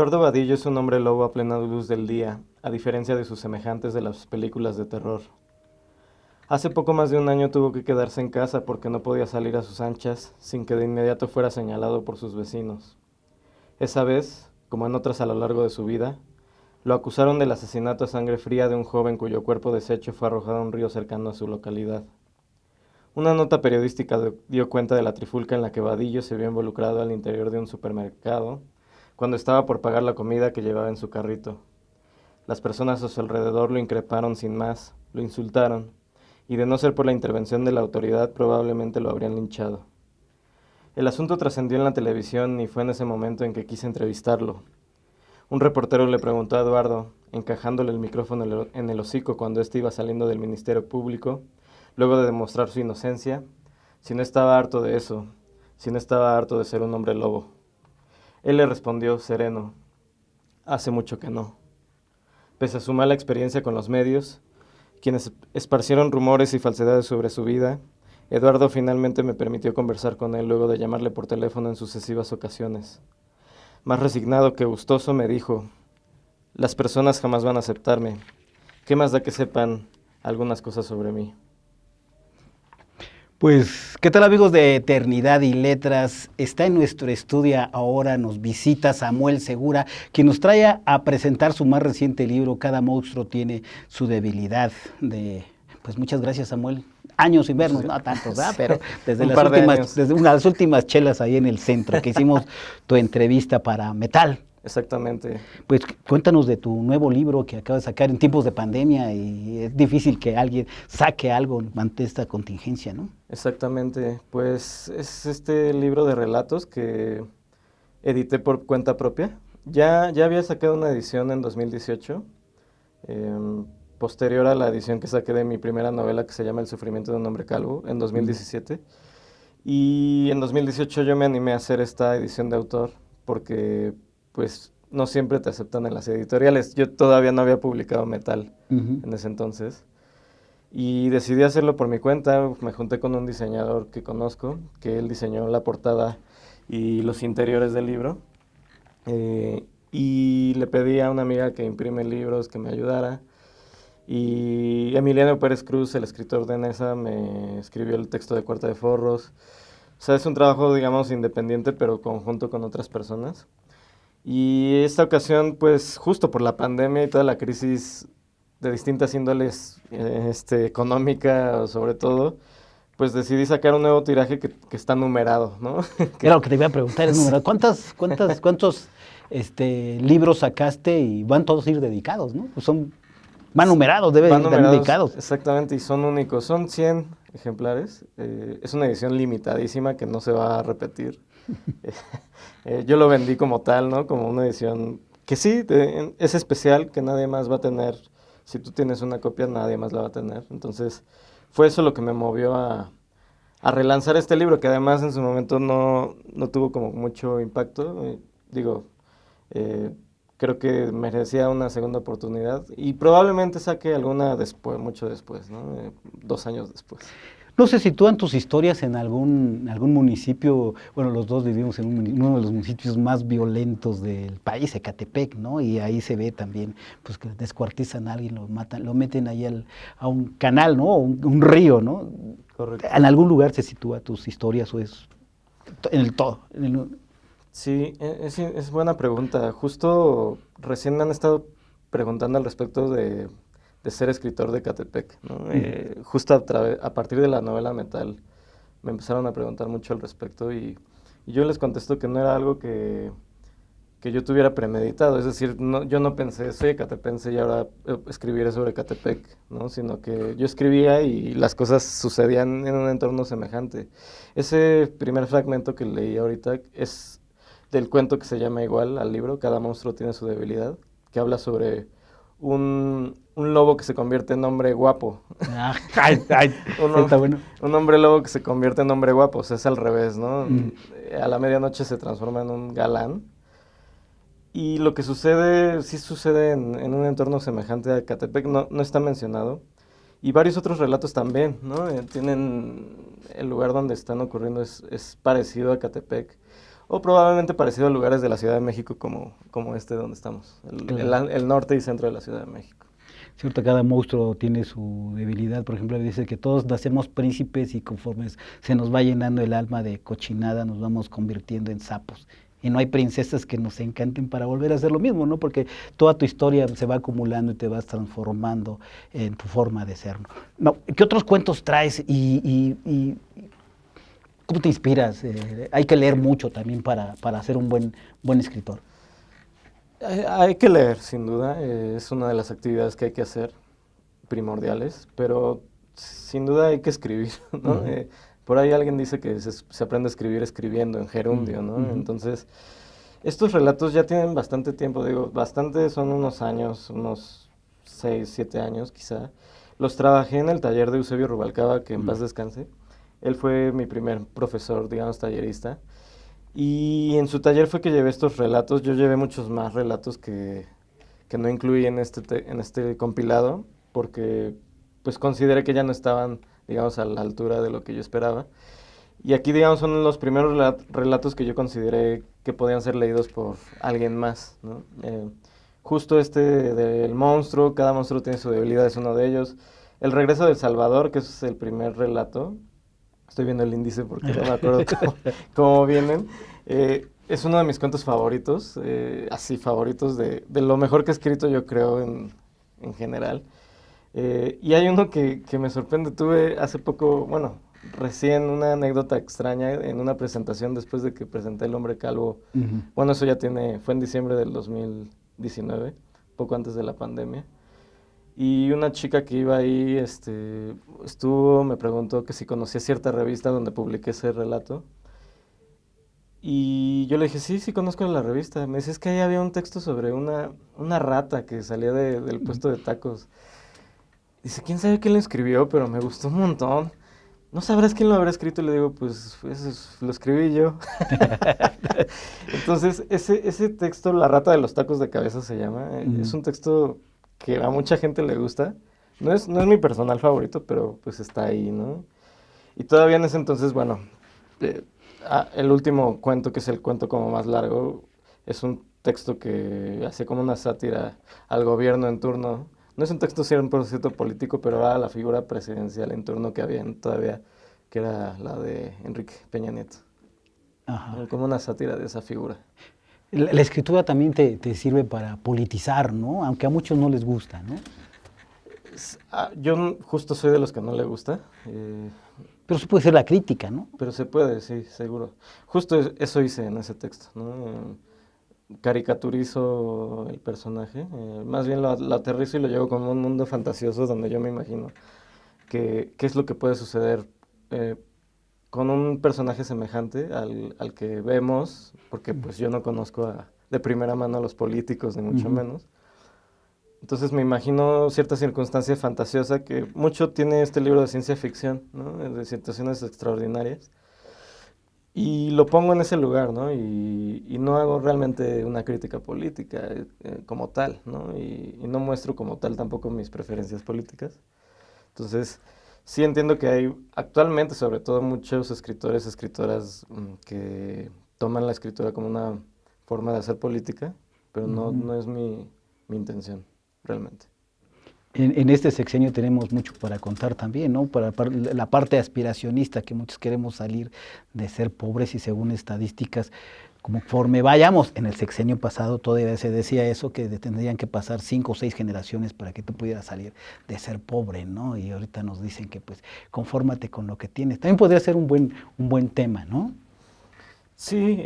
Eduardo Vadillo es un hombre lobo a plena luz del día, a diferencia de sus semejantes de las películas de terror. Hace poco más de un año tuvo que quedarse en casa porque no podía salir a sus anchas sin que de inmediato fuera señalado por sus vecinos. Esa vez, como en otras a lo largo de su vida, lo acusaron del asesinato a sangre fría de un joven cuyo cuerpo deshecho fue arrojado a un río cercano a su localidad. Una nota periodística dio cuenta de la trifulca en la que Vadillo se vio involucrado al interior de un supermercado cuando estaba por pagar la comida que llevaba en su carrito. Las personas a su alrededor lo increparon sin más, lo insultaron, y de no ser por la intervención de la autoridad probablemente lo habrían linchado. El asunto trascendió en la televisión y fue en ese momento en que quise entrevistarlo. Un reportero le preguntó a Eduardo, encajándole el micrófono en el hocico cuando éste iba saliendo del Ministerio Público, luego de demostrar su inocencia, si no estaba harto de eso, si no estaba harto de ser un hombre lobo. Él le respondió sereno, hace mucho que no. Pese a su mala experiencia con los medios, quienes esparcieron rumores y falsedades sobre su vida, Eduardo finalmente me permitió conversar con él luego de llamarle por teléfono en sucesivas ocasiones. Más resignado que gustoso me dijo, las personas jamás van a aceptarme. ¿Qué más da que sepan algunas cosas sobre mí? Pues, ¿qué tal amigos de Eternidad y Letras? Está en nuestro estudio ahora, nos visita Samuel Segura, quien nos trae a presentar su más reciente libro, Cada monstruo tiene su debilidad. Pues muchas gracias, Samuel. Años sin vernos, no tantos, ¿verdad? Pero desde desde unas últimas chelas ahí en el centro, que hicimos tu entrevista para Metal. Exactamente. Pues cuéntanos de tu nuevo libro que acabas de sacar en tiempos de pandemia y es difícil que alguien saque algo ante esta contingencia, ¿no? Exactamente, pues es este libro de relatos que edité por cuenta propia. Ya había sacado una edición en 2018, posterior a la edición que saqué de mi primera novela que se llama El sufrimiento de un hombre calvo en 2017. Y en 2018 yo me animé a hacer esta edición de autor porque pues no siempre te aceptan en las editoriales. Yo todavía no había publicado Metal en ese entonces. Y decidí hacerlo por mi cuenta, me junté con un diseñador que conozco, que él diseñó la portada y los interiores del libro. Y le pedí a una amiga que imprime libros que me ayudara. Y Emiliano Pérez Cruz, el escritor de Nesa, me escribió el texto de Cuarta de Forros. O sea, es un trabajo, digamos, independiente, pero conjunto con otras personas. Y esta ocasión, pues, justo por la pandemia y toda la crisis de distintas índoles, económica sobre todo, pues decidí sacar un nuevo tiraje que está numerado, ¿no? Era lo que te iba a preguntar, es numerado. ¿Cuántos libros sacaste y van todos a ir dedicados, ¿no? Pues van numerados, deben ir dedicados. Exactamente, y son únicos. Son 100 ejemplares. Es una edición limitadísima que no se va a repetir. Yo lo vendí como tal, ¿no? Como una edición que sí, es especial, que nadie más va a tener. Si tú tienes una copia, nadie más la va a tener. Entonces, fue eso lo que me movió a relanzar este libro, que además en su momento no tuvo como mucho impacto. Creo que merecía una segunda oportunidad y probablemente saque alguna después, mucho después, ¿no? 2 años después. No se sitúan tus historias en algún municipio, bueno, los dos vivimos en uno de los municipios más violentos del país, Ecatepec, ¿no? Y ahí se ve también, pues que descuartizan a alguien, lo matan, lo meten ahí a un canal, ¿no? Un río, ¿no? Correcto. ¿En algún lugar se sitúa tus historias o es en el todo? Sí, es buena pregunta. Justo recién me han estado preguntando al respecto de ser escritor de Ecatepec, ¿no? Justo a partir de la novela Metal me empezaron a preguntar mucho al respecto y yo les contesto que no era algo que yo tuviera premeditado, es decir, yo no pensé, soy ecatepense y ahora escribiré sobre Ecatepec, ¿no? Sino que yo escribía y las cosas sucedían en un entorno semejante. Ese primer fragmento que leí ahorita es del cuento que se llama igual al libro, Cada monstruo tiene su debilidad, que habla sobre un lobo que se convierte en hombre guapo. Está bueno. Un hombre lobo que se convierte en hombre guapo, o sea, es al revés, ¿no? A la medianoche se transforma en un galán. Y lo que sucede, sí sucede en un entorno semejante a Ecatepec, no está mencionado. Y varios otros relatos también, ¿no? Tienen el lugar donde están ocurriendo es parecido a Ecatepec. o probablemente parecido a lugares de la Ciudad de México como este donde estamos, Claro. el norte y centro de la Ciudad de México. Cierto, cada monstruo tiene su debilidad. Por ejemplo, dice que todos nacemos príncipes y conforme se nos va llenando el alma de cochinada, nos vamos convirtiendo en sapos. Y no hay princesas que nos encanten para volver a hacer lo mismo, ¿no? Porque toda tu historia se va acumulando y te vas transformando en tu forma de ser, ¿no? No, ¿qué otros cuentos traes y cómo te inspiras? Hay que leer mucho también para ser un buen escritor. Hay que leer, sin duda, es una de las actividades que hay que hacer, primordiales, pero sin duda hay que escribir, ¿no? Ujú. Por ahí alguien dice que se aprende a escribir escribiendo, en gerundio, ¿no? Ujú. Entonces, estos relatos ya tienen bastante tiempo, digo, bastante son unos años, unos 6 7 años quizá. Los trabajé en el taller de Eusebio Rubalcaba, que en Mm. paz descanse. Él fue mi primer profesor, digamos, tallerista. Y en su taller fue que llevé estos relatos. Yo llevé muchos más relatos que no incluí en en este compilado, porque pues consideré que ya no estaban, digamos, a la altura de lo que yo esperaba. Y aquí, digamos, son los primeros relatos que yo consideré que podían ser leídos por alguien más, ¿no? Justo este del monstruo, cada monstruo tiene su debilidad, es uno de ellos. El regreso del Salvador, que es el primer relato, estoy viendo el índice porque no me acuerdo cómo vienen. Es uno de mis cuentos favoritos, así favoritos de lo mejor que he escrito yo creo en general. Y hay uno que me sorprende, tuve hace poco, bueno, recién una anécdota extraña en una presentación después de que presenté El Hombre Calvo. Ujú. Bueno, eso ya fue en diciembre del 2019, poco antes de la pandemia. Y una chica que iba ahí, me preguntó que si conocía cierta revista donde publiqué ese relato. Y yo le dije, sí, sí conozco la revista. Me dice, es que ahí había un texto sobre una rata que salía del puesto de tacos. Dice, quién sabe quién lo escribió, pero me gustó un montón. ¿No sabrás quién lo habrá escrito? Y le digo, pues lo escribí yo. Entonces, ese texto, La rata de los tacos de cabeza se llama, es Mm. un texto que a mucha gente le gusta. No es mi personal favorito, pero pues está ahí, ¿no? Y todavía en ese entonces, bueno, eh, el último cuento, que es el cuento como más largo, es un texto que hace como una sátira al gobierno en turno. No es un texto 100% político, pero era la figura presidencial en turno que había todavía, que era la de Enrique Peña Nieto. Ajá. Como una sátira de esa figura. La escritura también te sirve para politizar, ¿no? Aunque a muchos no les gusta, ¿no? Yo justo soy de los que no le gusta, Pero eso puede ser la crítica, ¿no? pero se puede, sí, seguro. Justo eso hice en ese texto, ¿no? Caricaturizo el personaje, más bien lo aterrizo y lo llevo como un mundo fantasioso donde yo me imagino qué es lo que puede suceder eh, con un personaje semejante al que vemos, porque pues yo no conozco de primera mano a los políticos, ni mucho Ujú. menos. Entonces me imagino cierta circunstancia fantasiosa que mucho tiene este libro de ciencia ficción, ¿no? De situaciones extraordinarias. Y lo pongo en ese lugar, ¿no? Y no hago realmente una crítica política como tal, ¿no? Y no muestro como tal tampoco mis preferencias políticas. Entonces, sí entiendo que hay actualmente, sobre todo, muchos escritores, escritoras que toman la escritura como una forma de hacer política, pero Ujú. no es mi intención, realmente. En este sexenio tenemos mucho para contar también, ¿no? Para la parte aspiracionista, que muchos queremos salir de ser pobres y según estadísticas, conforme vayamos, en el sexenio pasado todavía se decía eso, que tendrían que pasar 5 o 6 generaciones para que tú pudieras salir de ser pobre, ¿no? Y ahorita nos dicen que pues confórmate con lo que tienes. También podría ser un buen tema, ¿no? Sí,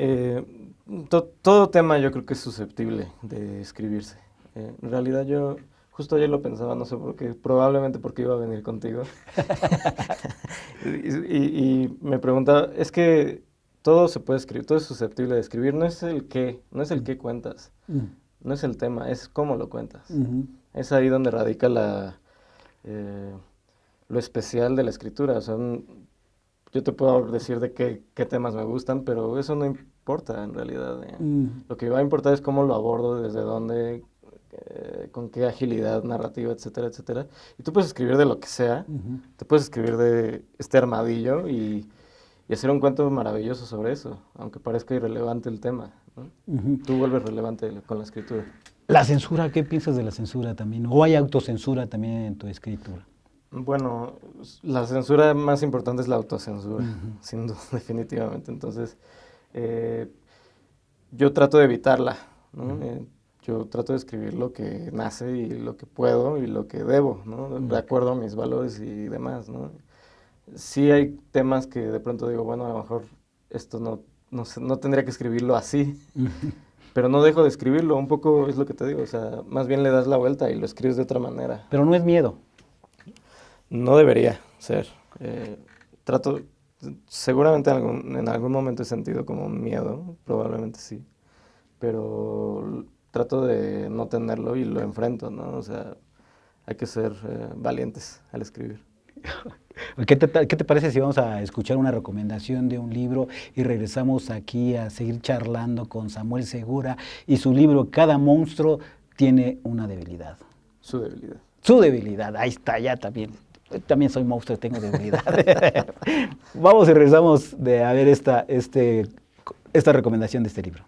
todo tema yo creo que es susceptible de escribirse. En realidad yo justo ayer lo pensaba, no sé por qué, probablemente porque iba a venir contigo. Y me preguntaba, es que todo se puede escribir, todo es susceptible de escribir, no es el qué cuentas, Mm. no es el tema, es cómo lo cuentas. Ujú. Es ahí donde radica eh, lo especial de la escritura. O sea, yo te puedo decir de qué temas me gustan, pero eso no importa en realidad. Mm. Lo que va a importar es cómo lo abordo, desde dónde, con qué agilidad narrativa, etcétera, etcétera. Y tú puedes escribir de lo que sea, Ujú. te puedes escribir de este armadillo y hacer un cuento maravilloso sobre eso, aunque parezca irrelevante el tema, ¿no? Ujú. Tú vuelves relevante con la escritura. La censura, ¿qué piensas de la censura también? ¿O hay autocensura también en tu escritura? Bueno, la censura más importante es la autocensura, Ujú. sin duda, definitivamente. Entonces, eh, yo trato de evitarla, ¿no? Yo trato de escribir lo que nace y lo que puedo y lo que debo, ¿no? De acuerdo a mis valores y demás, ¿no? Sí hay temas que de pronto digo, bueno, a lo mejor esto no tendría que escribirlo así, Ujú. pero no dejo de escribirlo, un poco es lo que te digo, o sea, más bien le das la vuelta y lo escribes de otra manera. Pero no es miedo. No debería ser. Trato, seguramente en algún momento he sentido como un miedo, probablemente sí, pero trato de no tenerlo y lo enfrento, ¿no? O sea, hay que ser valientes al escribir. Qué te parece si vamos a escuchar una recomendación de un libro y regresamos aquí a seguir charlando con Samuel Segura y su libro Cada monstruo tiene una debilidad? Su debilidad. Su debilidad, ahí está, ya también. También soy monstruo y tengo debilidad. Vamos y regresamos a ver esta recomendación de este libro.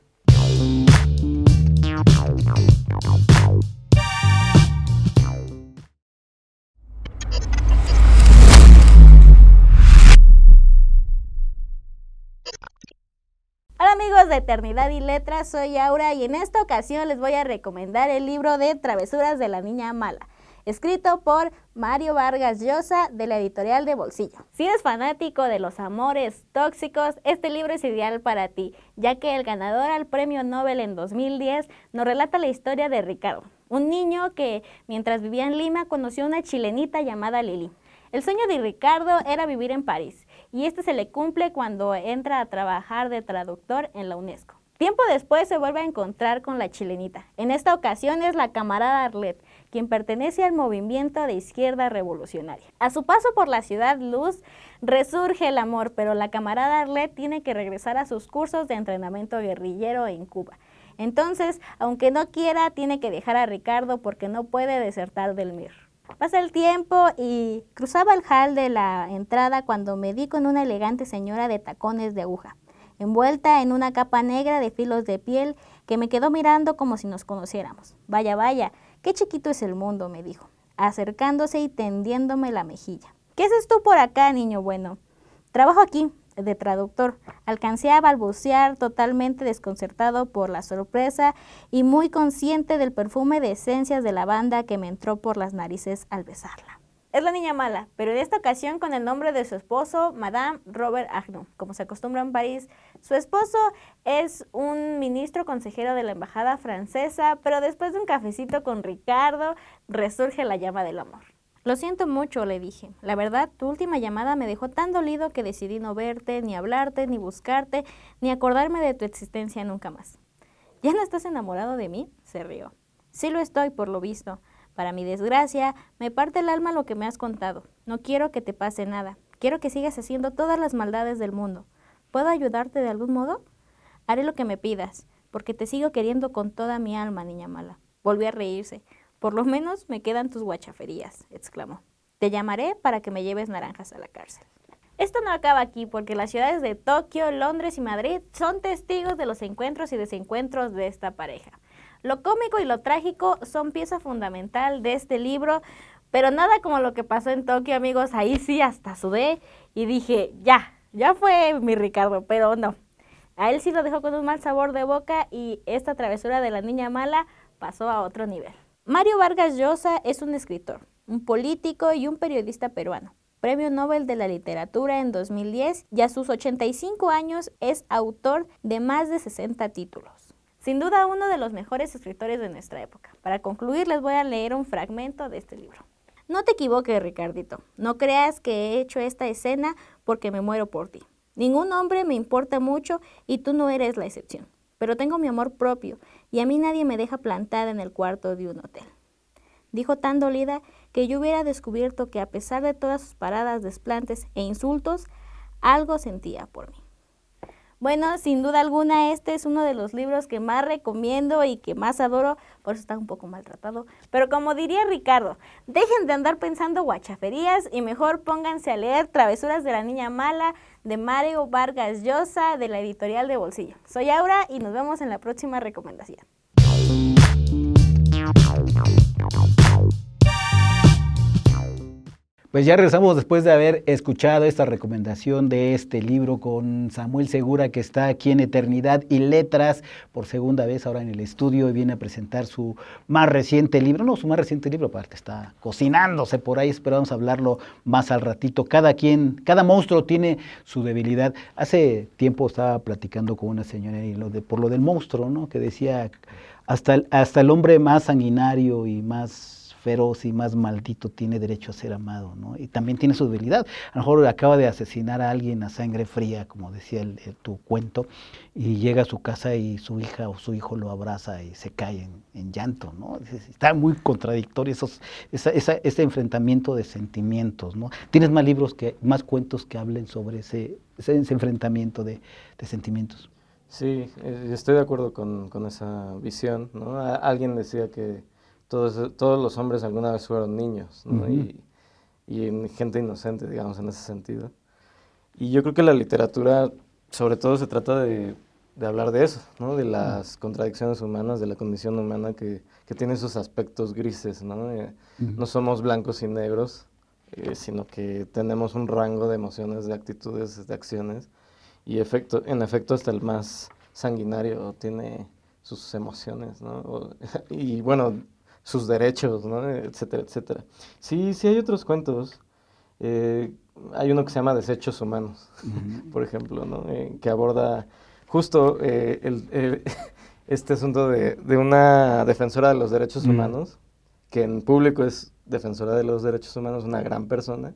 Hola amigos de Eternidad y Letras, soy Aura y en esta ocasión les voy a recomendar el libro de Travesuras de la Niña Mala, escrito por Mario Vargas Llosa de la editorial de Bolsillo. Si eres fanático de los amores tóxicos, este libro es ideal para ti, ya que el ganador al Premio Nobel en 2010 nos relata la historia de Ricardo, un niño que mientras vivía en Lima conoció a una chilenita llamada Lili. El sueño de Ricardo era vivir en París, y este se le cumple cuando entra a trabajar de traductor en la UNESCO. Tiempo después se vuelve a encontrar con la chilenita. En esta ocasión es la camarada Arlet, quien pertenece al movimiento de izquierda revolucionaria. A su paso por la ciudad Luz, resurge el amor, pero la camarada Arlet tiene que regresar a sus cursos de entrenamiento guerrillero en Cuba. Entonces, aunque no quiera, tiene que dejar a Ricardo porque no puede desertar del MIR. Pasa el tiempo y cruzaba el hall de la entrada cuando me di con una elegante señora de tacones de aguja, envuelta en una capa negra de filos de piel, que me quedó mirando como si nos conociéramos. Vaya, vaya, qué chiquito es el mundo, me dijo, acercándose y tendiéndome la mejilla. ¿Qué haces tú por acá, niño bueno? Trabajo aquí, de traductor. Alcancé a balbucear, totalmente desconcertado por la sorpresa y muy consciente del perfume de esencias de lavanda que me entró por las narices al besarla. Es la niña mala, pero en esta ocasión con el nombre de su esposo, Madame Robert Agnew, como se acostumbra en París. Su esposo es un ministro consejero de la embajada francesa, pero después de un cafecito con Ricardo, resurge la llama del amor. Lo siento mucho, le dije. La verdad, tu última llamada me dejó tan dolido que decidí no verte, ni hablarte, ni buscarte, ni acordarme de tu existencia nunca más. ¿Ya no estás enamorado de mí? Se rió. Sí lo estoy, por lo visto. Para mi desgracia, me parte el alma lo que me has contado. No quiero que te pase nada. Quiero que sigas haciendo todas las maldades del mundo. ¿Puedo ayudarte de algún modo? Haré lo que me pidas, porque te sigo queriendo con toda mi alma, niña mala. Volvió a reírse. Por lo menos me quedan tus guachaferías, exclamó. Te llamaré para que me lleves naranjas a la cárcel. Esto no acaba aquí, porque las ciudades de Tokio, Londres y Madrid son testigos de los encuentros y desencuentros de esta pareja. Lo cómico y lo trágico son pieza fundamental de este libro, pero nada como lo que pasó en Tokio, amigos. Ahí sí hasta sudé y dije, ya fue mi Ricardo, pero no. A él sí lo dejó con un mal sabor de boca y esta travesura de la niña mala pasó a otro nivel. Mario Vargas Llosa es un escritor, un político y un periodista peruano. Premio Nobel de la Literatura en 2010 y a sus 85 años es autor de más de 60 títulos. Sin duda uno de los mejores escritores de nuestra época. Para concluir les voy a leer un fragmento de este libro. No te equivoques, Ricardito. No creas que he hecho esta escena porque me muero por ti. Ningún hombre me importa mucho y tú no eres la excepción. Pero tengo mi amor propio y a mí nadie me deja plantada en el cuarto de un hotel. Dijo tan dolida que yo hubiera descubierto que a pesar de todas sus paradas, desplantes e insultos, algo sentía por mí. Bueno, sin duda alguna este es uno de los libros que más recomiendo y que más adoro, por eso está un poco maltratado. Pero como diría Ricardo, dejen de andar pensando guachaferías y mejor pónganse a leer Travesuras de la Niña Mala de Mario Vargas Llosa de la editorial de Bolsillo. Soy Aura y nos vemos en la próxima recomendación. Pues ya regresamos después de haber escuchado esta recomendación de este libro con Samuel Segura, que está aquí en Eternidad y Letras por segunda vez ahora en el estudio y viene a presentar su más reciente libro. No, su más reciente libro, aparte está cocinándose por ahí, esperamos hablarlo más al ratito. Cada monstruo tiene su debilidad. Hace tiempo estaba platicando con una señora y por lo del monstruo, ¿no? Que decía, hasta el hombre más sanguinario y más feroz y más maldito tiene derecho a ser amado, ¿no? Y también tiene su debilidad. A lo mejor acaba de asesinar a alguien a sangre fría, como decía tu cuento, y llega a su casa y su hija o su hijo lo abraza y se cae en llanto, ¿no? Está muy contradictorio ese enfrentamiento de sentimientos, ¿no? ¿Tienes más cuentos que hablen sobre ese enfrentamiento de sentimientos? Sí, estoy de acuerdo con esa visión, ¿no? Alguien decía que todos los hombres alguna vez fueron niños, ¿no? Uh-huh. Y gente inocente, digamos, en ese sentido. Y yo creo que la literatura, sobre todo, se trata de hablar de eso, ¿no? De las contradicciones humanas, de la condición humana que tiene esos aspectos grises, ¿no? No somos blancos y negros, sino que tenemos un rango de emociones, de actitudes, de acciones. Y en efecto, hasta el más sanguinario tiene sus emociones, ¿no? Y bueno, sus derechos, ¿no? Etcétera, etcétera. Sí, hay otros cuentos. Hay uno que se llama Desechos Humanos, por ejemplo, ¿no? Que aborda justo este asunto de una defensora de los derechos humanos, que en público es defensora de los derechos humanos, una gran persona,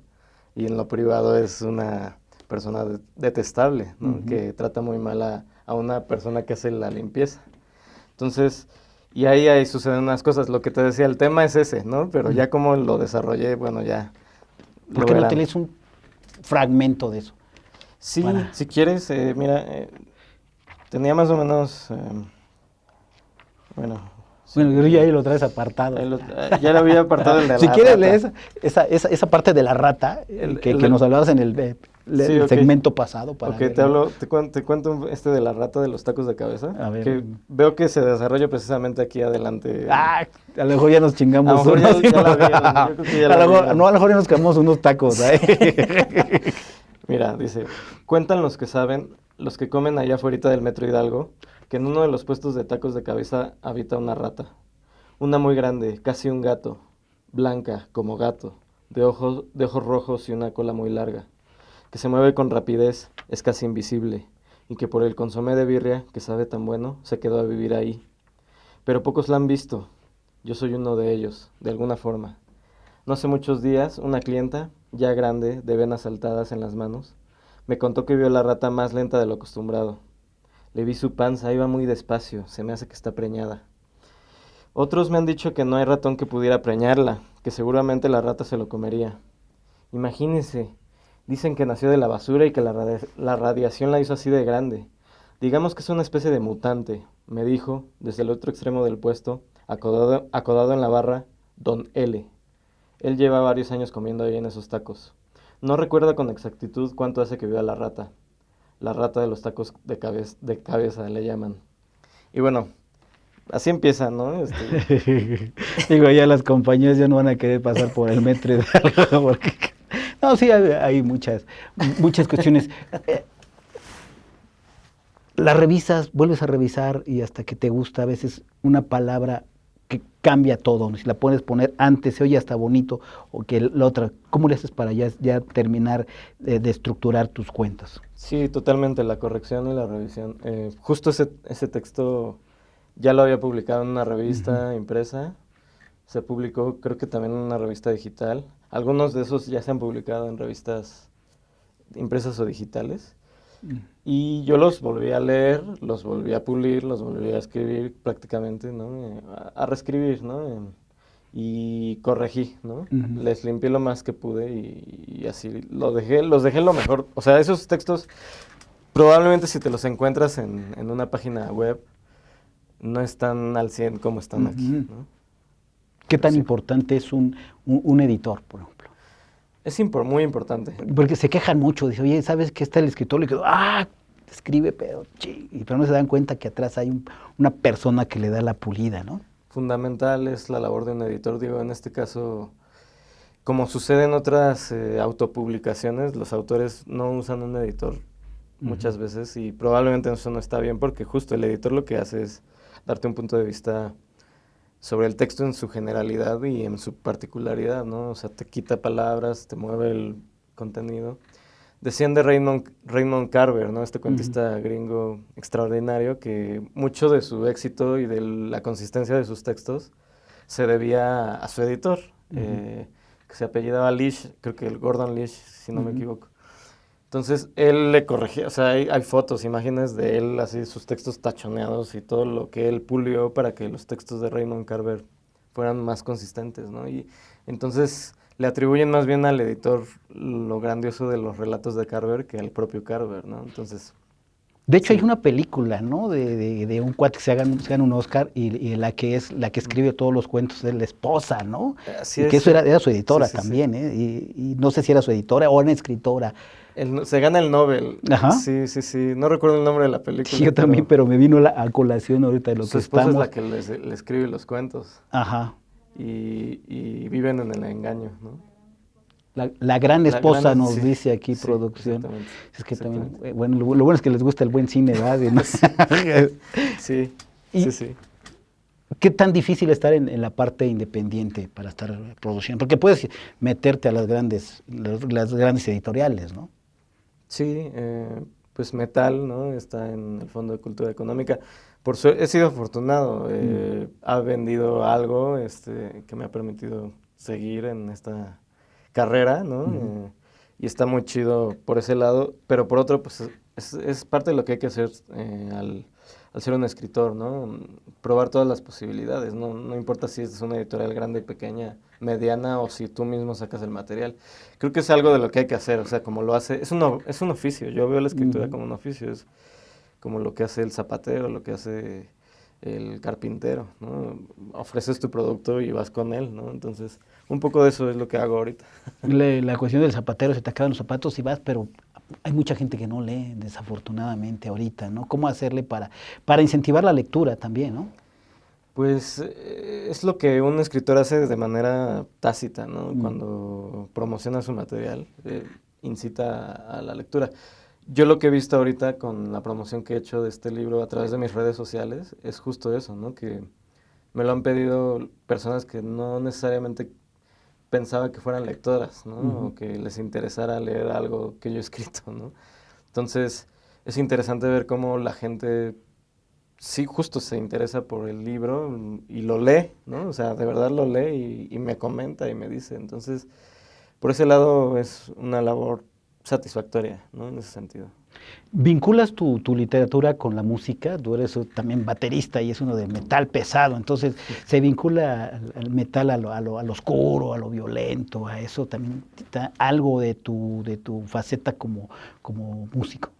y en lo privado es una persona detestable, ¿no? Que trata muy mal a una persona que hace la limpieza. Entonces, y ahí suceden unas cosas. Lo que te decía, el tema es ese, ¿no? Pero ya como lo desarrollé, bueno, ya ¿Por qué no te lees un fragmento de eso? Sí, si quieres, mira, tenía más o menos, bueno... Bueno, yo ya ahí lo traes apartado. Ya lo había apartado el de la Si quieres, rata. lees esa parte de la rata que nos hablabas en el segmento pasado. Te cuento de la rata de los tacos de cabeza. A ver. Que veo que se desarrolla precisamente aquí adelante. A lo mejor ya nos chingamos. A lo mejor ya la vieron, yo creo que ya la vieron. No, a lo mejor ya nos quedamos unos tacos. Mira, dice, cuentan los que saben, los que comen allá afuera del Metro Hidalgo, que en uno de los puestos de tacos de cabeza habita una rata. Una muy grande, casi un gato, blanca como gato, de ojos rojos y una cola muy larga, que se mueve con rapidez, es casi invisible, y que por el consomé de birria, que sabe tan bueno, se quedó a vivir ahí. Pero pocos la han visto. Yo soy uno de ellos, de alguna forma. No hace muchos días, una clienta, ya grande, de venas saltadas en las manos, me contó que vio la rata más lenta de lo acostumbrado. Le vi su panza, iba muy despacio, se me hace que está preñada. Otros me han dicho que no hay ratón que pudiera preñarla, que seguramente la rata se lo comería. Imagínense, dicen que nació de la basura y que la radiación la hizo así de grande. Digamos que es una especie de mutante, me dijo, desde el otro extremo del puesto, acodado en la barra, Don L. Él lleva varios años comiendo ahí en esos tacos. No recuerda con exactitud cuánto hace que vio a la rata. La rata de los tacos de cabeza le llaman. Y bueno, así empieza, ¿no? Digo, ya las compañías ya no van a querer pasar por el metro. No, sí, hay muchas cuestiones. La revisas, vuelves a revisar y hasta que te gusta a veces una palabra que cambia todo, ¿no? Si la puedes poner antes, se oye hasta bonito, o que la otra, ¿cómo le haces para ya terminar de estructurar tus cuentos? Sí, totalmente, la corrección y la revisión. Justo ese texto ya lo había publicado en una revista impresa, se publicó creo que también en una revista digital. Algunos de esos ya se han publicado en revistas impresas o digitales. Y yo los volví a leer, los volví a pulir, los volví a escribir prácticamente, ¿no? A reescribir, ¿no? Y corregí, ¿no? Les limpié lo más que pude y así los dejé lo mejor. O sea, esos textos probablemente si te los encuentras en una página web, no están al 100 como están aquí, ¿no? ¿Qué tan Sí. importante es un editor, por ejemplo? Es muy importante. Porque se quejan mucho, dice, oye, ¿sabes qué está el escritor? Le quedó, escribe, pero no se dan cuenta que atrás hay una persona que le da la pulida, ¿no? Fundamental es la labor de un editor. Digo, en este caso, como sucede en otras autopublicaciones, los autores no usan un editor muchas veces y probablemente eso no está bien porque justo el editor lo que hace es darte un punto de vista sobre el texto en su generalidad y en su particularidad, ¿no? O sea, te quita palabras, te mueve el contenido. Decían de Raymond Carver, ¿no? Este cuentista gringo extraordinario, que mucho de su éxito y de la consistencia de sus textos se debía a su editor, que se apellidaba Lish, creo que el Gordon Lish, si no me equivoco. Entonces, él le corregía, o sea, hay fotos, imágenes de él, así, sus textos tachoneados y todo lo que él pulió para que los textos de Raymond Carver fueran más consistentes, ¿no? Y entonces le atribuyen más bien al editor lo grandioso de los relatos de Carver que al propio Carver, ¿no? Entonces... De hecho, sí. hay una película, ¿no? De un cuate que se gana un Oscar y la que escribe todos los cuentos es la esposa, ¿no? Así y que es, eso sí. era su editora Sí. también, ¿eh? Y no sé si era su editora o una escritora. Se gana el Nobel. Ajá. Sí. No recuerdo el nombre de la película. Sí, yo también, pero me vino a colación ahorita de lo su que esposa estamos. es la que le escribe los cuentos. Ajá. Y viven en el engaño, ¿no? La gran esposa nos sí, dice aquí, sí, producción. exactamente, Es que también, exactamente. bueno, lo bueno es que les gusta el buen cine, ¿verdad? Sí. ¿Qué tan difícil estar en la parte independiente para estar produciendo? Porque puedes meterte a las grandes editoriales, ¿no? Sí, pues Metal, ¿no? Está en el Fondo de Cultura Económica. He sido afortunado, ha vendido algo que me ha permitido seguir en esta carrera, ¿no? Y está muy chido por ese lado, pero por otro, pues es parte de lo que hay que hacer al ser un escritor, ¿no? Probar todas las posibilidades, no importa si es una editorial grande y pequeña, mediana o si tú mismo sacas el material. Creo que es algo de lo que hay que hacer, o sea, como lo hace, es un oficio, yo veo la escritura como un oficio, es como lo que hace el zapatero, lo que hace el carpintero, ¿no? Ofreces tu producto y vas con él, ¿no? Entonces, un poco de eso es lo que hago ahorita. La cuestión del zapatero, se te acaban los zapatos y vas, pero hay mucha gente que no lee, desafortunadamente, ahorita, ¿no? ¿Cómo hacerle para incentivar la lectura también, ¿no? Pues es lo que un escritor hace de manera tácita, ¿no? Cuando promociona su material, incita a la lectura. Yo lo que he visto ahorita con la promoción que he hecho de este libro a través de mis redes sociales es justo eso, ¿no? Que me lo han pedido personas que no necesariamente pensaba que fueran lectoras, ¿no? O que les interesara leer algo que yo he escrito, ¿no? Entonces, es interesante ver cómo la gente sí justo se interesa por el libro y lo lee, ¿no? O sea, de verdad lo lee y me comenta y me dice. Entonces, por ese lado es una labor satisfactoria, ¿no? En ese sentido. ¿Vinculas tu literatura con la música? Tú eres también baterista y es uno de metal pesado, entonces se vincula al metal a lo oscuro, a lo violento, a eso también algo de tu faceta como músico.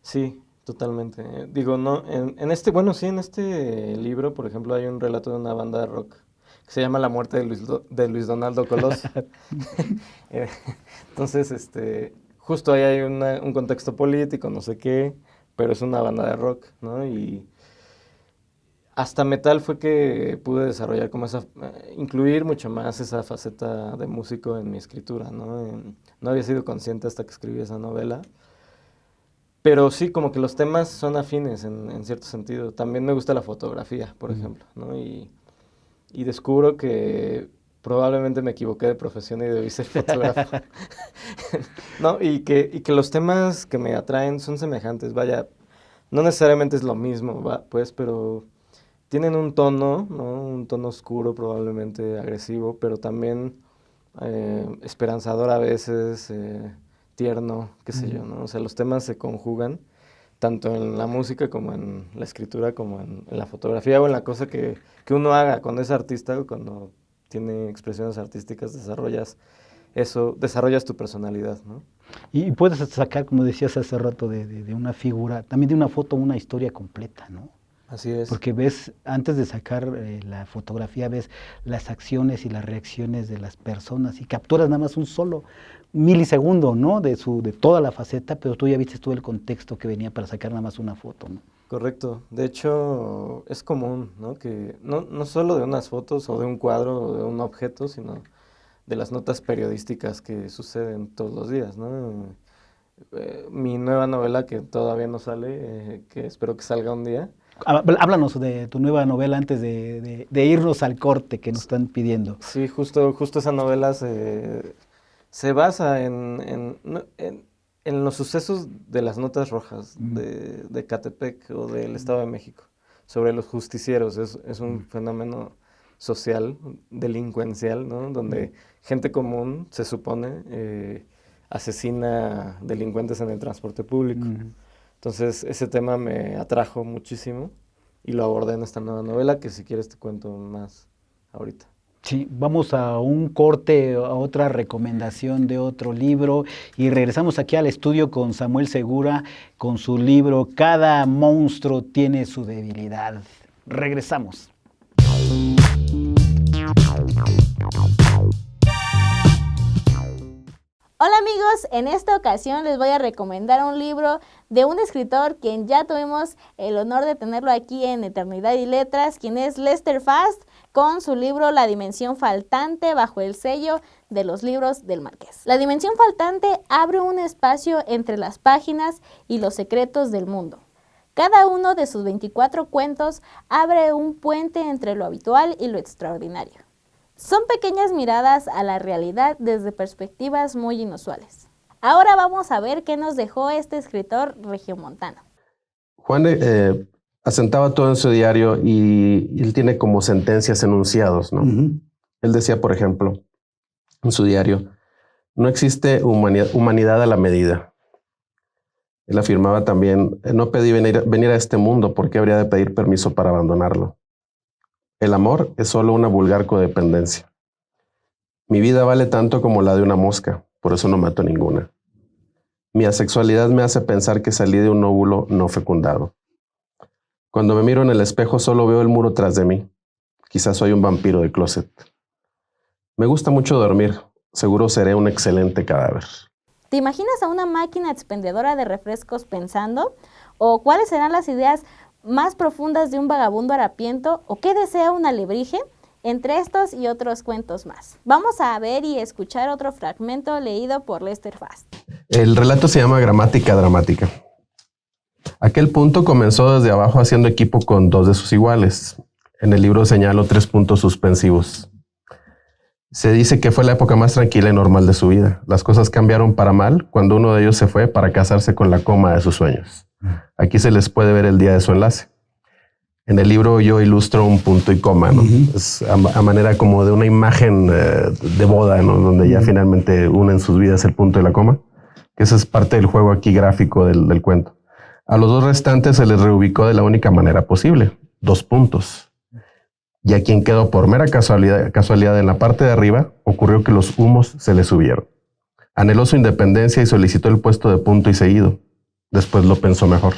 Sí, totalmente. Digo, no, en este libro, por ejemplo, hay un relato de una banda de rock que se llama La muerte de Luis Donaldo Colosio. Entonces, justo ahí hay un contexto político, no sé qué, pero es una banda de rock, ¿no? Y hasta metal fue que pude desarrollar como incluir mucho más esa faceta de músico en mi escritura, ¿no? No había sido consciente hasta que escribí esa novela. Pero sí, como que los temas son afines en cierto sentido. También me gusta la fotografía, por ejemplo, ¿no? Y descubro que probablemente me equivoqué de profesión y debí ser fotógrafo. ¿No? Y que los temas que me atraen son semejantes. Vaya, no necesariamente es lo mismo, pues, pero tienen un tono, ¿no? Un tono oscuro, probablemente agresivo, pero también esperanzador a veces, tierno, qué sé yo, ¿no? O sea, los temas se conjugan tanto en la música como en la escritura, como en la fotografía o en la cosa que uno haga cuando es artista o cuando tiene expresiones artísticas, desarrollas tu personalidad, ¿no? Y puedes sacar, como decías hace rato, de una figura, también de una foto, una historia completa, ¿no? Así es. Porque ves, antes de sacar la fotografía, ves las acciones y las reacciones de las personas y capturas nada más un solo milisegundo, ¿no? De toda la faceta, pero tú ya viste todo el contexto que venía para sacar nada más una foto, ¿no? Correcto. De hecho, es común, ¿no? Que no solo de unas fotos o de un cuadro o de un objeto, sino de las notas periodísticas que suceden todos los días, ¿no? Mi nueva novela, que todavía no sale, que espero que salga un día. Háblanos de tu nueva novela antes de irnos al corte que nos están pidiendo. Sí, justo esa novela se basa en los sucesos de las notas rojas de Catepec o del Estado de México, sobre los justicieros. Es un fenómeno social, delincuencial, ¿no? Donde gente común, se supone, asesina delincuentes en el transporte público. Entonces, ese tema me atrajo muchísimo y lo abordé en esta nueva novela, que si quieres te cuento más ahorita. Sí, vamos a un corte, a otra recomendación de otro libro y regresamos aquí al estudio con Samuel Segura con su libro Cada monstruo tiene su debilidad. Regresamos. Hola amigos, en esta ocasión les voy a recomendar un libro de un escritor quien ya tuvimos el honor de tenerlo aquí en Eternidad y Letras, quien es Lester Fast, con su libro La Dimensión Faltante, bajo el sello de los libros del Marqués. La Dimensión Faltante abre un espacio entre las páginas y los secretos del mundo. Cada uno de sus 24 cuentos abre un puente entre lo habitual y lo extraordinario. Son pequeñas miradas a la realidad desde perspectivas muy inusuales. Ahora vamos a ver qué nos dejó este escritor regiomontano. Juan asentaba todo en su diario y él tiene como sentencias enunciados, ¿no? Él decía, por ejemplo, en su diario, no existe humanidad a la medida. Él afirmaba también, no pedí venir a este mundo, ¿por qué habría de pedir permiso para abandonarlo? El amor es solo una vulgar codependencia. Mi vida vale tanto como la de una mosca, por eso no mato ninguna. Mi asexualidad me hace pensar que salí de un óvulo no fecundado. Cuando me miro en el espejo solo veo el muro tras de mí. Quizás soy un vampiro de closet. Me gusta mucho dormir, seguro seré un excelente cadáver. ¿Te imaginas a una máquina expendedora de refrescos pensando? ¿O cuáles serán las ideas más profundas de un vagabundo harapiento? ¿O qué desea un alebrije? Entre estos y otros cuentos más. Vamos a ver y escuchar otro fragmento leído por Lester Fast. El relato se llama Gramática Dramática. Aquel punto comenzó desde abajo haciendo equipo con dos de sus iguales. En el libro señalo 3 puntos suspensivos. Se dice que fue la época más tranquila y normal de su vida. Las cosas cambiaron para mal cuando uno de ellos se fue para casarse con la coma de sus sueños. Aquí se les puede ver el día de su enlace. En el libro yo ilustro un punto y coma, ¿no? Es a manera como de una imagen de boda, ¿no? Donde ya finalmente unen sus vidas el punto y la coma. Que esa es parte del juego aquí gráfico del cuento. A los dos restantes se les reubicó de la única manera posible, 2 puntos. Y a quien quedó por mera casualidad en la parte de arriba, ocurrió que los humos se le subieron. Anheló su independencia y solicitó el puesto de punto y seguido. Después lo pensó mejor.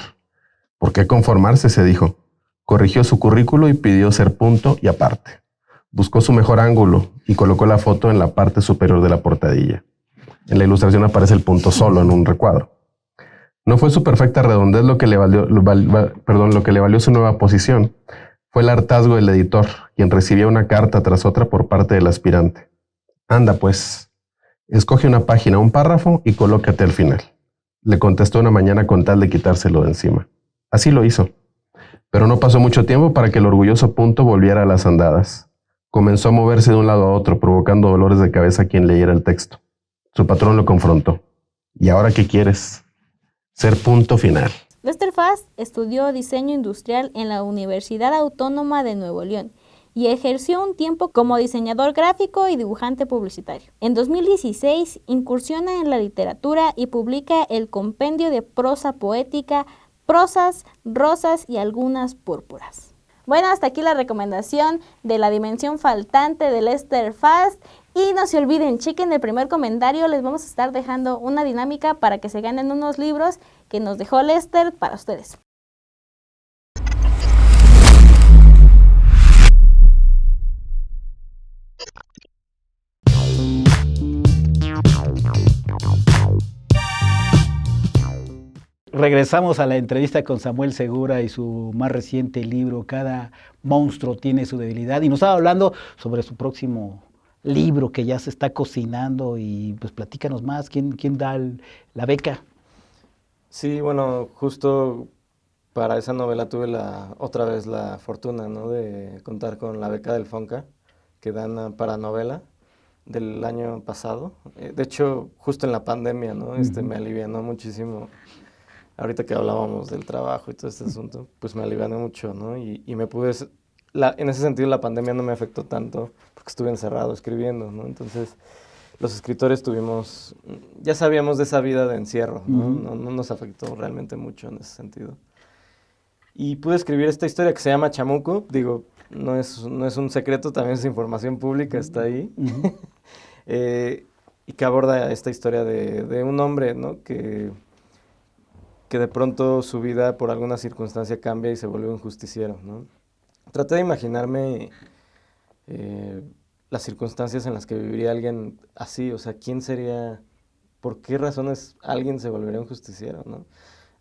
¿Por qué conformarse?, se dijo. Corrigió su currículo y pidió ser punto y aparte. Buscó su mejor ángulo y colocó la foto en la parte superior de la portadilla. En la ilustración aparece el punto solo en un recuadro. No fue su perfecta redondez lo que le valió su nueva posición. Fue el hartazgo del editor, quien recibía una carta tras otra por parte del aspirante. Anda pues, escoge una página, un párrafo y colócate al final. Le contestó una mañana con tal de quitárselo de encima. Así lo hizo. Pero no pasó mucho tiempo para que el orgulloso punto volviera a las andadas. Comenzó a moverse de un lado a otro, provocando dolores de cabeza a quien leyera el texto. Su patrón lo confrontó. ¿Y ahora qué quieres? Ser punto final. Lester Fast estudió diseño industrial en la Universidad Autónoma de Nuevo León y ejerció un tiempo como diseñador gráfico y dibujante publicitario. En 2016 incursiona en la literatura y publica el compendio de prosa poética Prosas, Rosas y algunas púrpuras. Bueno, hasta aquí la recomendación de La Dimensión Faltante de Lester Fast. Y no se olviden, chequen el primer comentario, les vamos a estar dejando una dinámica para que se ganen unos libros que nos dejó Lester para ustedes. Regresamos a la entrevista con Samuel Segura y su más reciente libro, Cada monstruo tiene su debilidad, y nos estaba hablando sobre su próximo libro que ya se está cocinando, y pues platícanos más, ¿quién da la beca? Sí, bueno, justo para esa novela tuve otra vez la fortuna, ¿no?, de contar con la beca del FONCA que dan para novela del año pasado. De hecho, justo en la pandemia, ¿no? Me alivianó muchísimo. Ahorita que hablábamos del trabajo y todo este asunto, pues me alivianó mucho, ¿no? Y me pude... en ese sentido, la pandemia no me afectó tanto porque estuve encerrado escribiendo, ¿no? Entonces, los escritores ya sabíamos de esa vida de encierro, ¿no? No nos afectó realmente mucho en ese sentido. Y pude escribir esta historia que se llama Chamuco. Digo, no es un secreto, también es información pública, está ahí. Y que aborda esta historia de un hombre, ¿no?, que de pronto su vida por alguna circunstancia cambia y se vuelve un justiciero, ¿no? Traté de imaginarme las circunstancias en las que viviría alguien así, o sea, ¿quién sería, por qué razones alguien se volvería un justiciero, ¿no?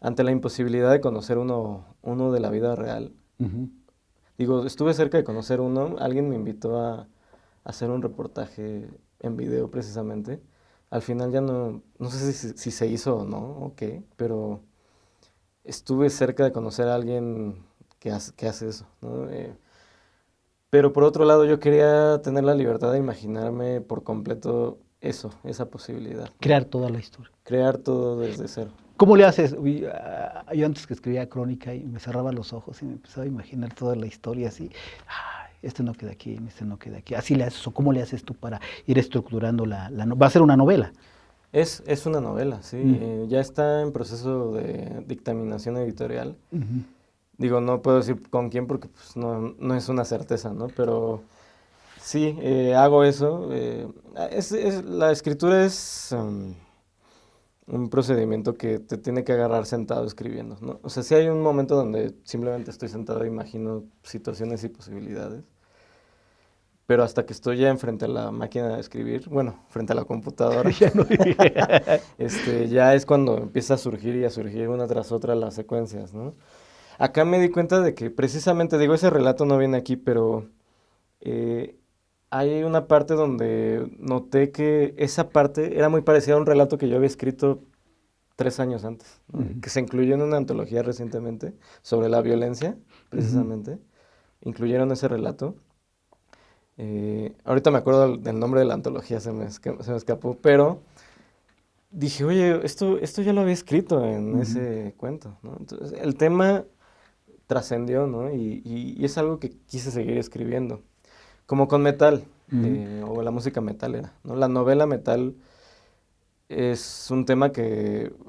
Ante la imposibilidad de conocer uno de la vida real. Digo, estuve cerca de conocer uno, alguien me invitó a hacer un reportaje en video precisamente. Al final ya no sé si se hizo o no, o qué, pero estuve cerca de conocer a alguien que hace eso, ¿no? Pero por otro lado yo quería tener la libertad de imaginarme por completo eso, esa posibilidad, ¿no? Crear toda la historia. Crear todo desde cero. ¿Cómo le haces? Yo antes que escribía crónica y me cerraba los ojos y me empezaba a imaginar toda la historia así. Este no queda aquí, este no queda aquí. Así le haces, o ¿cómo le haces tú para ir estructurando va a ser una novela? Es una novela, sí. Ya está en proceso de dictaminación editorial. Digo, no puedo decir con quién porque pues, no es una certeza, ¿no? Pero sí, hago eso. La escritura es un procedimiento que te tiene que agarrar sentado escribiendo, ¿no? O sea, sí hay un momento donde simplemente estoy sentado e imagino situaciones y posibilidades. Pero hasta que estoy ya enfrente a la máquina de escribir, bueno, frente a la computadora, ya es cuando empieza a surgir una tras otra las secuencias, ¿no? Acá me di cuenta de que precisamente, digo, ese relato no viene aquí, pero hay una parte donde noté que esa parte era muy parecida a un relato que yo había escrito 3 años antes, ¿no? Que se incluyó en una antología recientemente sobre la violencia, precisamente. Incluyeron ese relato. Ahorita me acuerdo del nombre de la antología, se me escapó, pero dije, oye, esto ya lo había escrito en ese cuento, ¿no? Entonces, el tema trascendió, ¿no? Y es algo que quise seguir escribiendo. Como con metal, o la música metalera, ¿no? La novela metal es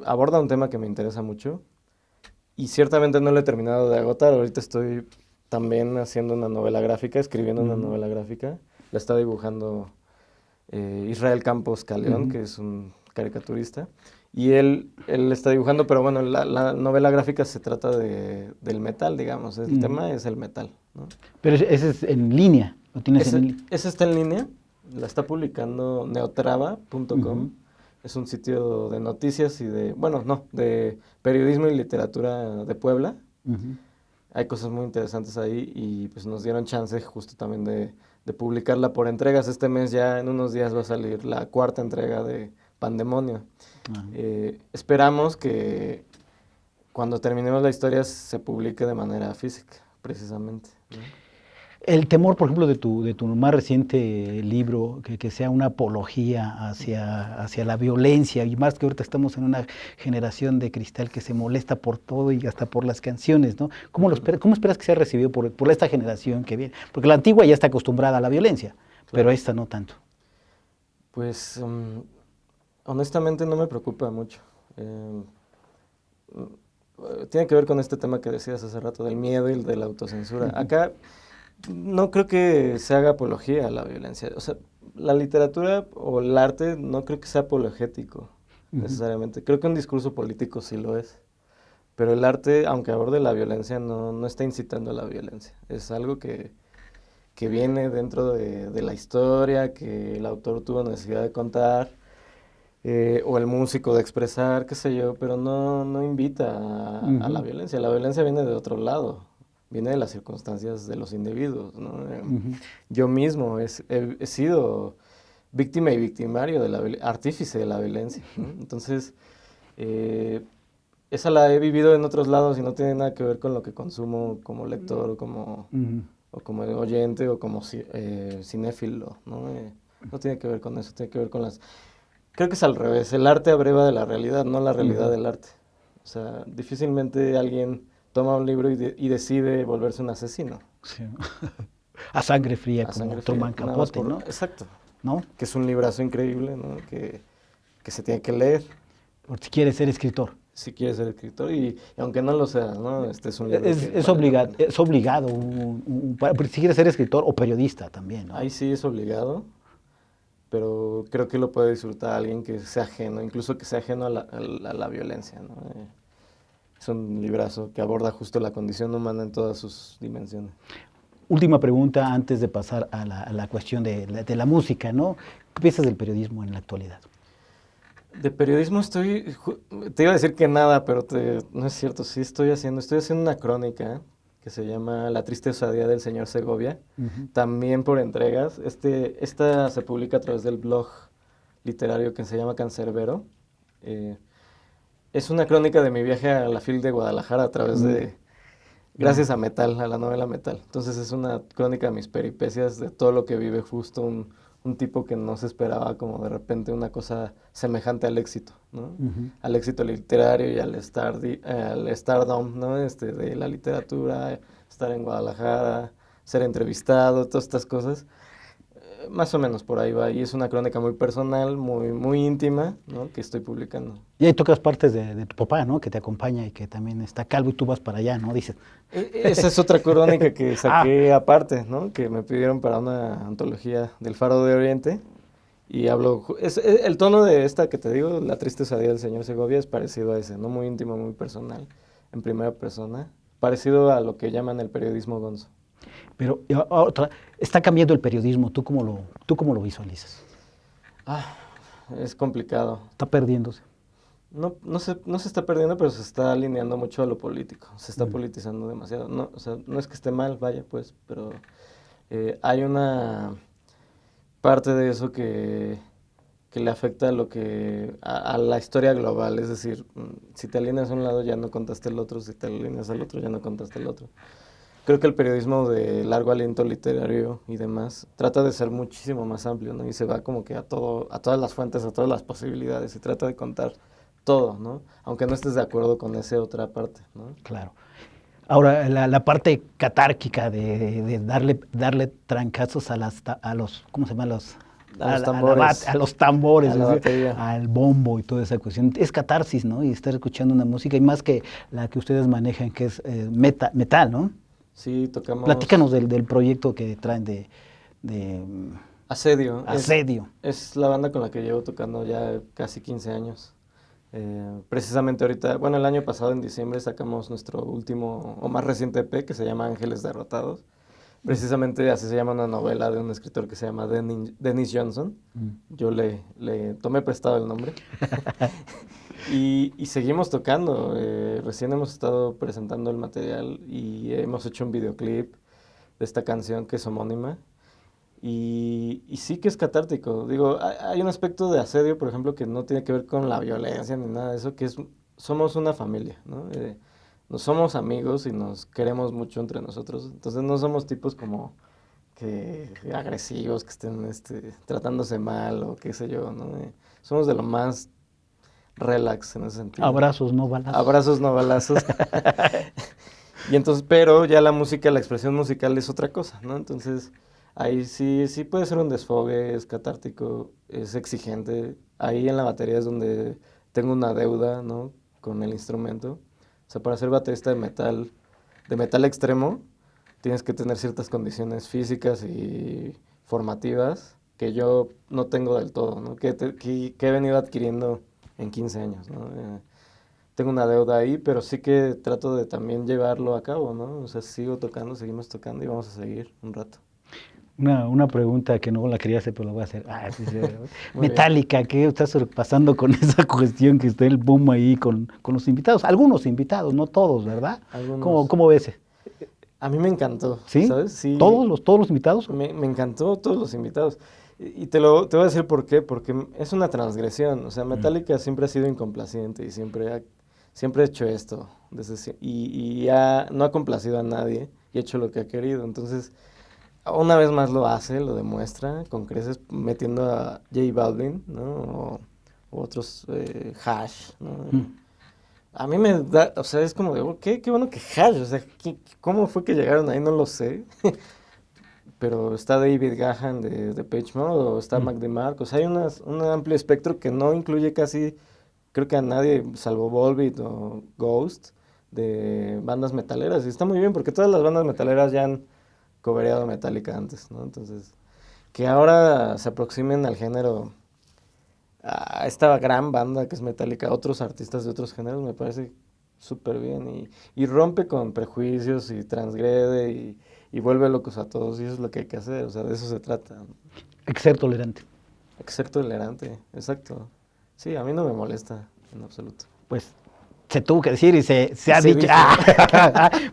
aborda un tema que me interesa mucho y ciertamente no lo he terminado de agotar. Ahorita estoy también haciendo una novela gráfica, escribiendo una novela gráfica. La está dibujando Israel Campos Caleón, que es un caricaturista. Y él está dibujando, pero bueno, la novela gráfica se trata del metal, digamos. El tema es el metal, ¿no? Pero ese es en línea, ¿lo tienes en línea? Ese está en línea, la está publicando neotrava.com. Es un sitio de noticias y de periodismo y literatura de Puebla. Hay cosas muy interesantes ahí y pues nos dieron chance justo también de publicarla por entregas. Este mes ya en unos días va a salir la 4ª entrega de Pandemonio. Esperamos que cuando terminemos la historia se publique de manera física, precisamente, ¿no? El temor, por ejemplo, de tu más reciente libro, que sea una apología hacia la violencia, y más que ahorita estamos en una generación de cristal que se molesta por todo y hasta por las canciones, ¿no? ¿Cómo esperas que sea recibido por esta generación que viene? Porque la antigua ya está acostumbrada a la violencia, pero esta no tanto. tiene que ver con este tema que decías hace rato, del miedo y de la autocensura. Acá no creo que se haga apología a la violencia. O sea, la literatura o el arte no creo que sea apologético necesariamente. Creo que un discurso político sí lo es. Pero el arte, aunque aborde la violencia, no está incitando a la violencia. Es algo que viene dentro de la historia, que el autor tuvo necesidad de contar, o el músico de expresar, qué sé yo, pero no invita a la violencia. La violencia viene de otro lado, viene de las circunstancias de los individuos, ¿no? Yo mismo he sido víctima y victimario de artífice de la violencia, ¿no? Entonces, esa la he vivido en otros lados y no tiene nada que ver con lo que consumo como lector o como oyente o como cinéfilo, ¿no? No tiene que ver con eso, tiene que ver con las... Creo que es al revés, el arte abreva de la realidad, no la realidad del arte. O sea, difícilmente alguien toma un libro y decide volverse un asesino. Sí. A sangre fría, A como sangre Truman fría, nada más Capote, ¿no? Exacto. ¿No? Que es un librazo increíble, ¿no? Que se tiene que leer Por si quieres ser escritor. si quieres ser escritor y aunque no lo seas, ¿no? Este es un libro que Es vale la pena. es obligado, si quieres ser escritor o periodista también, ¿no? Ahí sí es obligado, pero creo que lo puede disfrutar alguien que sea ajeno, incluso que sea ajeno a la violencia, ¿no? Es un librazo que aborda justo la condición humana en todas sus dimensiones. Última pregunta antes de pasar a la cuestión de la música, ¿no? ¿Qué piensas del periodismo en la actualidad? De periodismo te iba a decir que nada, pero no es cierto, sí estoy haciendo una crónica que se llama La triste osadía del señor Segovia, también por entregas. Esta se publica a través del blog literario que se llama Cancerbero. Es una crónica de mi viaje a la FIL de Guadalajara a través gracias a Metal, a la novela Metal. Entonces es una crónica de mis peripecias, de todo lo que vive justo un tipo que no se esperaba como de repente una cosa semejante al éxito, ¿no? Al éxito literario y al stardom, ¿no? De la literatura, estar en Guadalajara, ser entrevistado, todas estas cosas. Más o menos por ahí va, y es una crónica muy personal, muy íntima, ¿no? Que estoy publicando. Y ahí tocas partes de tu papá, ¿no? Que te acompaña y que también está calvo y tú vas para allá, ¿no? Dices. Esa es otra crónica que saqué aparte, ¿no? Que me pidieron para una antología del Faro de Oriente. Y hablo, el tono de esta que te digo, La triste osadía del señor Segovia, es parecido a ese, ¿no? Muy íntimo, muy personal, en primera persona. Parecido a lo que llaman el periodismo gonzo. Pero otra, está cambiando el periodismo, ¿tú cómo lo visualizas? Es complicado. Está perdiéndose. No se está perdiendo, pero se está alineando mucho a lo político. Se está politizando demasiado. No, o sea, no es que esté mal, vaya, pues, pero hay una parte de eso que le afecta a la historia global. Es decir, si te alineas a un lado ya no contaste el otro, si te alineas al otro ya no contaste el otro. Creo que el periodismo de largo aliento literario y demás trata de ser muchísimo más amplio, ¿no? Y se va como que a todas las fuentes, a todas las posibilidades y trata de contar todo, ¿no? Aunque no estés de acuerdo con esa otra parte, ¿no? Claro. Ahora, la parte catárquica de darle trancazos a los, ¿cómo se llama? A los tambores. A los tambores, A la batería. al bombo y toda esa cuestión. Es catarsis, ¿no? Y estar escuchando una música, y más que la que ustedes manejan, que es metal, ¿no? Sí, tocamos... Platícanos del proyecto que traen de Asedio. Asedio. Es la banda con la que llevo tocando ya casi 15 años. Precisamente ahorita, bueno, el año pasado en diciembre sacamos nuestro último o más reciente EP que se llama Ángeles Derrotados. Precisamente así se llama una novela de un escritor que se llama Dennis Johnson. Yo le tomé prestado el nombre. Y seguimos tocando. Recién hemos estado presentando el material y hemos hecho un videoclip de esta canción que es homónima. Y sí que es catártico. Digo, hay un aspecto de Asedio, por ejemplo, que no tiene que ver con la violencia ni nada de eso, que somos una familia, ¿no? No somos amigos y nos queremos mucho entre nosotros. Entonces no somos tipos como que agresivos, que estén tratándose mal o qué sé yo, ¿no? Somos de lo más relax en ese sentido. Abrazos, no balazos. Abrazos, no balazos. Y entonces, pero ya la música, la expresión musical es otra cosa, ¿no? Entonces, ahí sí puede ser un desfogue, es catártico, es exigente. Ahí en la batería es donde tengo una deuda, ¿no? Con el instrumento. O sea, para ser baterista de metal extremo, tienes que tener ciertas condiciones físicas y formativas que yo no tengo del todo, ¿no? Que he venido adquiriendo en 15 años, ¿no? Tengo una deuda ahí, pero sí que trato de también llevarlo a cabo, ¿no? O sea, seguimos tocando y vamos a seguir un rato. Una pregunta que no la quería hacer, pero la voy a hacer. Sí. Muy Metallica, ¿qué está pasando con esa cuestión que está el boom ahí con los invitados? Algunos invitados, no todos, ¿verdad? Algunos. ¿Cómo ves? A mí me encantó, ¿Sí? ¿sabes? Sí. ¿Todos los invitados? Me encantó todos los invitados. Y te voy a decir por qué, porque es una transgresión. O sea, Metallica siempre ha sido incomplaciente y siempre ha hecho esto. Y no ha complacido a nadie y ha hecho lo que ha querido. Entonces, una vez más lo hace, lo demuestra con creces metiendo a J Balvin, ¿no? O otros Hash, ¿no? A mí me da, o sea, es como de, qué bueno que Hash, o sea, ¿cómo fue que llegaron ahí? No lo sé. Pero está David Gahan de Depeche Mode, o está Mac DeMarco, o sea, hay un amplio espectro que no incluye casi, creo que a nadie, salvo Volbeat o Ghost, de bandas metaleras. Y está muy bien, porque todas las bandas metaleras ya han cobereado Metallica antes, ¿no? Entonces, que ahora se aproximen al género, a esta gran banda que es Metallica, otros artistas de otros géneros, me parece súper bien. Y rompe con prejuicios y transgrede y vuelve locos a todos, y eso es lo que hay que hacer, o sea, de eso se trata. Hay que ser tolerante. Hay que ser tolerante, exacto. Sí, a mí no me molesta en absoluto. Pues se tuvo que decir y se ha Se dicho. dijo.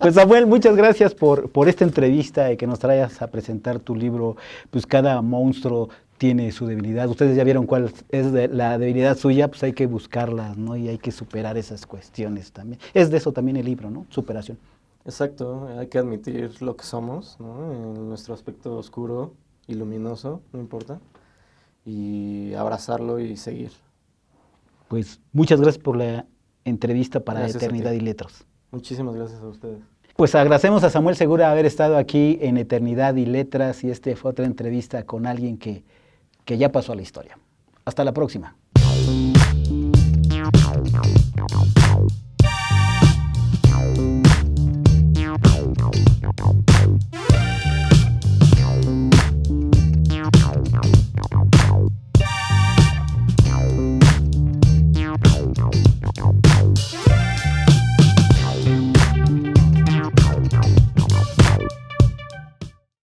Pues Samuel, muchas gracias por esta entrevista y que nos traigas a presentar tu libro. Pues cada monstruo tiene su debilidad. Ustedes ya vieron cuál es la debilidad suya, pues hay que buscarla, ¿no? Y hay que superar esas cuestiones también. Es de eso también el libro, ¿no? Superación. Exacto, hay que admitir lo que somos, ¿no? En nuestro aspecto oscuro y luminoso, no importa, y abrazarlo y seguir. Pues muchas gracias por la entrevista para Gracias a Eternidad ti. y Letras. Muchísimas gracias a ustedes. Pues agradecemos a Samuel Segura haber estado aquí en Eternidad y Letras, y fue otra entrevista con alguien que ya pasó a la historia. Hasta la próxima.